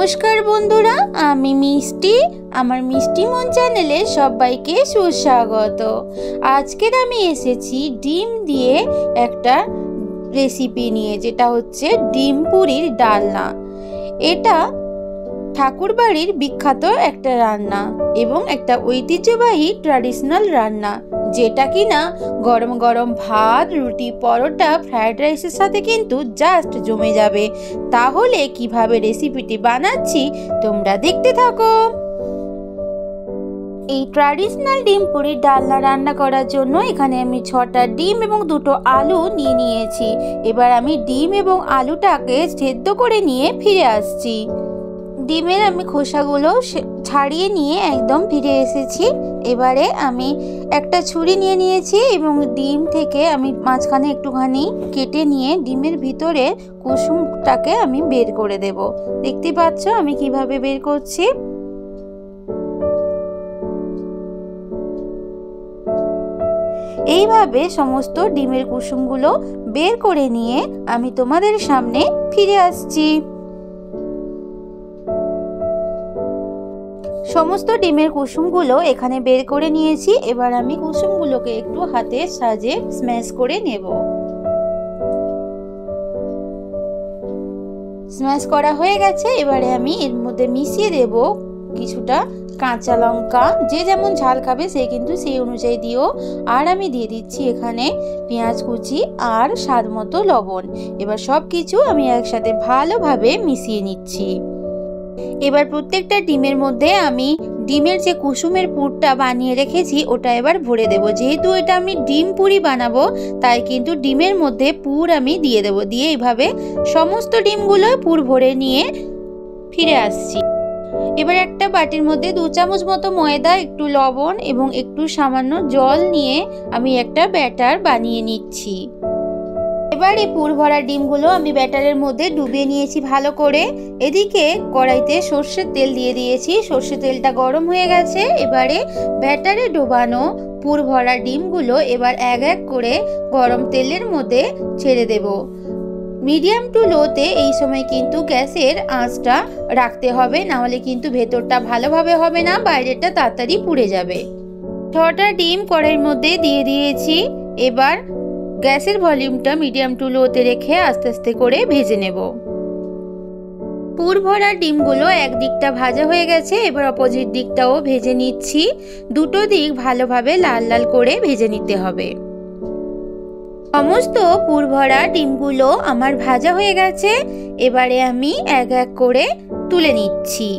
নমস্কার বন্ধুরা, আমি মিষ্টি। আমার মিষ্টি মন চ্যানেলে সবাইকে সুস্বাগত। আজকের আমি এসেছি ডিম দিয়ে একটা রেসিপি নিয়ে, যেটা হচ্ছে ডিম পুরির ডালনা। এটা ঠাকুরবাড়ির বিখ্যাত একটা রান্না এবং একটা ঐতিহ্যবাহী ট্র্যাডিশনাল রান্না, যেটা কিনা গরম গরম ভাত, রুটি, পরোটা, ফ্রাইড রাইসের সাথে কিন্তু জাস্ট জমে যাবে। তাহলে কিভাবে রেসিপিটি বানাচ্ছি তোমরা দেখতে থাকো। এই ট্র্যাডিশনাল ডিম পুরির ডালনা রান্না করার জন্য এখানে আমি 6টা ডিম এবং 2টো আলু নিয়ে নিয়েছি। এবার আমি ডিম এবং আলুটাকে সেদ্ধ করে নিয়ে ফিরে আসছি। ডিমের আমি খোসাগুলো ছাড়িয়ে নিয়ে একদম ফিরে এসেছি। এবারে আমি একটা ছুরি নিয়ে নিয়েছি এবং ডিম থেকে আমি মাঝখানে একটুখানি কেটে নিয়ে ডিমের ভিতরে কুসুমটাকে আমি বের করে দেব। দেখতে পাচ্ছ আমি কিভাবে বের করছি। এইভাবে সমস্ত ডিমের কুসুমগুলো বের করে নিয়ে আমি তোমাদের সামনে ফিরে আসছি। সমস্ত ডিমের কুসুমগুলো এখানে বের করে নিয়েছি। এবার আমি কুসুমগুলোকে একটু হাতের সাহায্যে স্ম্যাশ করে নেব। স্ম্যাশ করা হয়ে গেছে। এবারে আমি এর মধ্যে মিশিয়ে দেব কিছুটা কাঁচা লঙ্কা। যে যেমন ঝাল খাবে সে কিন্তু সেই অনুযায়ী দিও। আর আমি দিয়ে দিচ্ছি এখানে পেঁয়াজ কুচি আর স্বাদ মতো লবণ। এবার সব কিছু আমি একসাথে ভালোভাবে মিশিয়ে নিচ্ছি। এবার প্রত্যেকটা ডিমের মধ্যে আমি ডিমের যে কুসুমের পুরটা বানিয়ে রেখেছি ওটা এবার ভরে দেব। যেহেতু এটা আমি ডিম পুরি বানাবো তাই কিন্তু ডিমের মধ্যে পুর আমি দিয়ে দেব। দিয়ে এইভাবে সমস্ত ডিমগুলো পুর ভরে নিয়ে ফিরে আসছি। এবার একটা বাটির মধ্যে 2 চামচ মতো ময়দা, একটু লবণ এবং একটু সামান্য জল নিয়ে আমি একটা ব্যাটার বানিয়ে নিচ্ছি। এবার এই পুর ভরা ডিমগুলো আমি ব্যাটারের মধ্যে ডুবিয়ে নিয়েছি ভালো করে। এদিকে কড়াইতে সর্ষের তেল দিয়ে দিয়েছি। সর্ষের তেলটা গরম হয়ে গেছে। এবারে ব্যাটারে ডোবানো পুর ভরা ডিমগুলো এবার এক এক করে গরম তেলের মধ্যে ছেড়ে দেব। মিডিয়াম টু লোতে এই সময় কিন্তু গ্যাসের আঁচটা রাখতে হবে, না হলে কিন্তু ভেতরটা ভালোভাবে হবে না, বাইরেটা তাড়াতাড়ি পুড়ে যাবে। 6টা ডিম কড়াইয়ের মধ্যে দিয়ে দিয়েছি। এবার গ্যাসের ভলিউমটা মিডিয়াম টু লোতে রেখে আস্তে আস্তে করে ভেজে নেব। পুর ভরা ডিমগুলো একদিকটা ভাজা হয়ে গেছে। এবার অপোজিট দিকটাও ভেজে নিচ্ছি। দুটো দিক ভালোভাবে লাল লাল করে ভেজে নিতে হবে। সমস্ত পুর ভরা ডিমগুলো আমার ভাজা হয়ে গেছে। এবারে আমি এক এক করে তুলে নিচ্ছি।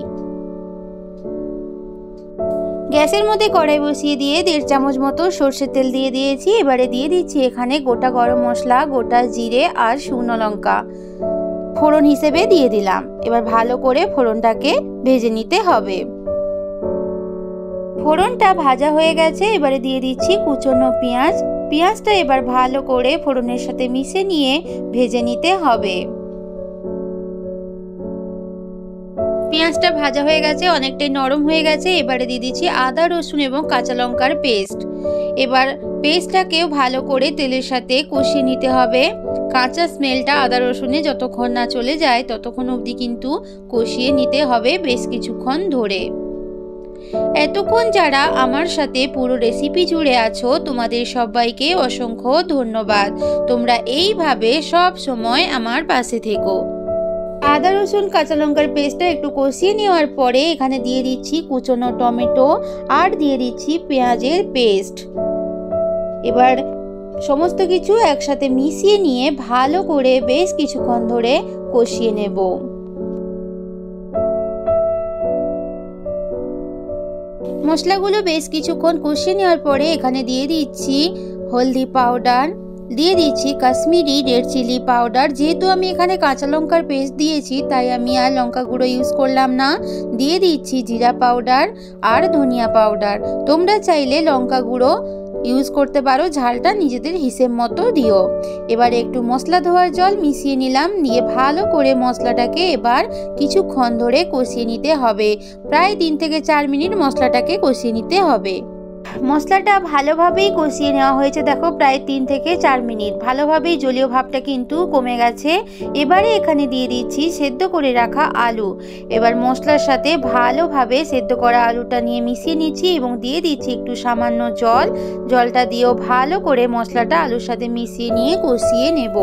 গ্যাসের মধ্যে কড়াই বসিয়ে দিয়ে 1.5 চামচ মতো সর্ষের তেল দিয়ে দিয়েছি। এবারে দিয়ে দিচ্ছি এখানে গোটা গরম মশলা, গোটা জিরে আর শুকনো লঙ্কা ফোড়ন হিসেবে দিয়ে দিলাম। এবার ভালো করে ফোড়নটাকে ভেজে নিতে হবে। ফোড়নটা ভাজা হয়ে গেছে। এবারে দিয়ে দিচ্ছি কুচনো পেঁয়াজ। পেঁয়াজটা এবার ভালো করে ফোড়নের সাথে মিশে নিয়ে ভেজে নিতে হবে। পেঁয়াজটা ভাজা হয়ে গেছে, অনেকটাই নরম হয়ে গেছে। এবারে দিয়ে দিচ্ছি আদা, রসুন এবং কাঁচা লঙ্কার পেস্ট। এবার পেস্টটাকেও ভালো করে তেলের সাথে কষিয়ে নিতে হবে। কাঁচা স্মেলটা আদা রসুনে যতক্ষণ না চলে যায় ততক্ষণ অবধি কিন্তু কষিয়ে নিতে হবে বেশ কিছুক্ষণ ধরে। এতক্ষণ যারা আমার সাথে পুরো রেসিপি জুড়ে আছো তোমাদের সবাইকে অসংখ্য ধন্যবাদ। তোমরা এইভাবে সব সময় আমার পাশে থেকো। আদা রসুন কাঁচা লঙ্কার পেস্টটা একটু কষিয়ে নেওয়ার পরে এখানে দিয়ে দিচ্ছি কুচনো টমেটো আর দিয়ে দিচ্ছি পেঁয়াজের পেস্ট। এবার সমস্ত কিছু একসাথে মিশিয়ে নিয়ে ভালো করে বেশ কিছুক্ষণ ধরে কষিয়ে নেব। মশলাগুলো বেশ কিছুক্ষণ কষিয়ে নেওয়ার পরে এখানে দিয়ে দিচ্ছি হলদি পাউডার, দিয়ে দিচ্ছি কাশ্মীরি রেড চিলি পাউডার। যেহেতু আমি এখানে কাঁচা লঙ্কার পেস্ট দিয়েছি তাই আমি আর লঙ্কা গুঁড়ো ইউজ করলাম না। দিয়ে দিচ্ছি জিরা পাউডার আর ধনিয়া পাউডার। তোমরা চাইলে লঙ্কা গুঁড়ো ইউজ করতে পারো, ঝালটা নিজেদের হিসেব মতো দিও। এবার একটু মশলা ধোয়ার জল মিশিয়ে নিলাম। নিয়ে ভালো করে মশলাটাকে এবার কিছুক্ষণ ধরে কষিয়ে নিতে হবে। প্রায় 3 থেকে 4 মিনিট মশলাটাকে কষিয়ে নিতে হবে। মশলাটা ভালোভাবেই কষিয়ে নেওয়া হয়েছে, দেখো প্রায় 3 থেকে 4 মিনিট। ভালোভাবেই জলীয় ভাবটা কিন্তু কমে গেছে। এবারে এখানে দিয়ে দিচ্ছি সেদ্ধ করে রাখা আলু। এবার মশলার সাথে ভালোভাবে সেদ্ধ করা আলুটা নিয়ে মিশিয়ে নিচ্ছি এবং দিয়ে দিচ্ছি একটু সামান্য জল। জলটা দিয়েও ভালো করে মশলাটা আলুর সাথে মিশিয়ে নিয়ে কষিয়ে নেব।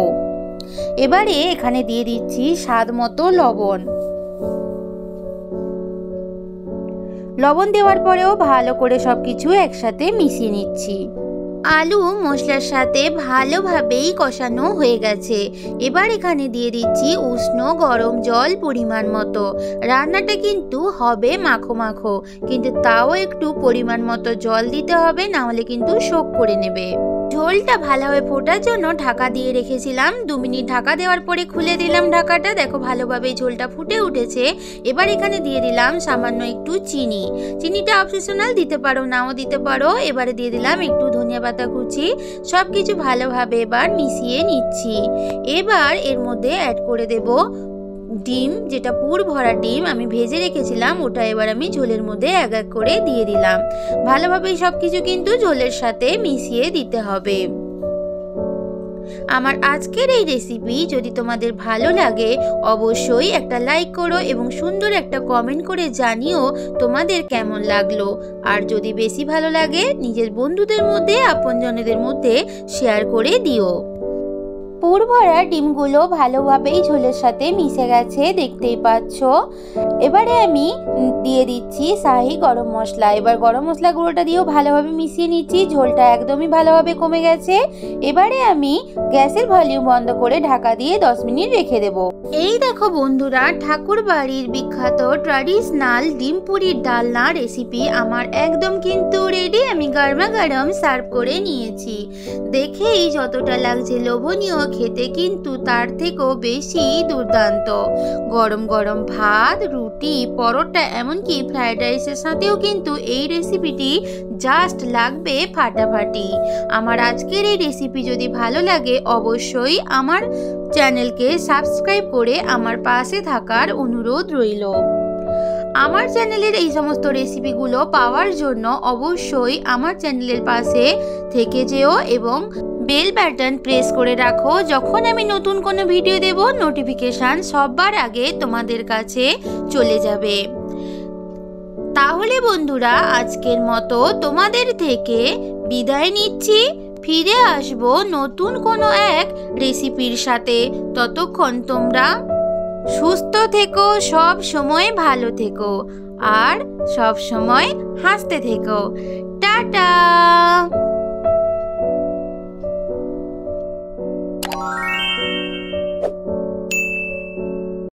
এবারে এখানে দিয়ে দিচ্ছি স্বাদ মতো লবণ। লবণ দেওয়ার পরেও ভালো করে সবকিছু একসাথে মিশিয়ে নিচ্ছি। আলু মশলার সাথে ভালোভাবেই কষানো হয়ে গেছে। এবার এখানে দিয়ে দিচ্ছি উষ্ণ গরম জল পরিমাণ মতো। রান্নাটা কিন্তু হবে মাখো মাখো, কিন্তু তাও একটু পরিমাণ মতো জল দিতে হবে, না হলে কিন্তু শোক করে নেবে। ঝোলটা ভালোভাবে ফোটার জন্য ঢাকা দিয়ে রেখেছিলাম। 2 মিনিট ঢাকা দেওয়ার পরে খুলে দিলাম ঢাকাটা। দেখো ভালোভাবে ঝোলটা ফুটে উঠেছে। এবার এখানে দিয়ে দিলাম সামান্য একটু চিনি। চিনিটা অপশনাল, দিতে পারো নাও দিতে পারো। এবারে দিয়ে দিলাম একটু ধনিয়া পাতা কুচি। সব কিছু ভালোভাবে এবার মিশিয়ে নিচ্ছি। এবার এর মধ্যে অ্যাড করে দেব ডিম, যেটা পুর ভরা ডিম আমি ভেজে রেখেছিলাম, ওটা এবার আমি ঝোলের মধ্যে এক এক করে দিয়ে দিলাম। ভালোভাবে সবকিছু কিন্তু ঝোলের সাথে মিশিয়ে দিতে হবে। আমার আজকের এই রেসিপি যদি তোমাদের ভালো লাগে অবশ্যই একটা লাইক করো এবং সুন্দর একটা কমেন্ট করে জানিও তোমাদের কেমন লাগলো। আর যদি বেশি ভালো লাগে নিজের বন্ধুদের মধ্যে আপনজনেদের মধ্যে শেয়ার করে দিও। পুর ভরা ডিমগুলো ভালোভাবেই ঝোলের সাথে মিশে গেছে, দেখতেই পাচ্ছ। এবারে আমি দিয়ে দিচ্ছি শাহি গরম মশলা। এবার গরম মশলা গুঁড়োটা দিয়েও ভালোভাবে মিশিয়ে নিচ্ছি। ঝোলটা একদমই ভালোভাবে কমে গেছে। এবারে আমি গ্যাসের ভলিউম বন্ধ করে ঢাকা দিয়ে 10 মিনিট রেখে দেব। এই দেখো বন্ধুরা, ঠাকুর বাড়ির বিখ্যাত ট্র্যাডিশনাল ডিম পুরির ডালনা রেসিপি আমার একদম কিন্তু রেডি। আমি গরমা গরম সার্ভ করে নিয়েছি। দেখেই যতটা লাগছে লোভনীয়, খেতে কিন্তু তার থেকেও বেশি দুর্দান্ত। গরম গরম ভাত, রুটি, পরোটা, এমনকি ফ্রাইড রাইসের সাথেও কিন্তু এই রেসিপিটি জাস্ট লাগবে ফাটাফাটি। আমার আজকের এই রেসিপি যদি ভালো লাগে অবশ্যই আমার চ্যানেলকে সাবস্ক্রাইব করে আমার পাশে থাকার অনুরোধ রইল। আমার চ্যানেলের এই সমস্ত রেসিপিগুলো পাওয়ার জন্য অবশ্যই আমার চ্যানেলের পাশে থেকে যেও এবং বেল বাটন প্রেস করে রাখো। যখন আমি নতুন কোনো ভিডিও দেব নোটিফিকেশন সবার আগে তোমাদের কাছে চলে যাবে। তাহলে বন্ধুরা আজকের মতো তোমাদের থেকে বিদায় নিচ্ছি। ফিরে আসব নতুন কোনো এক রেসিপির সাথে। ততক্ষণ তোমরা সুস্থ থেকো, সব সময় ভালো থেকো আর সব সময় হাসতে থেকো। টাটা।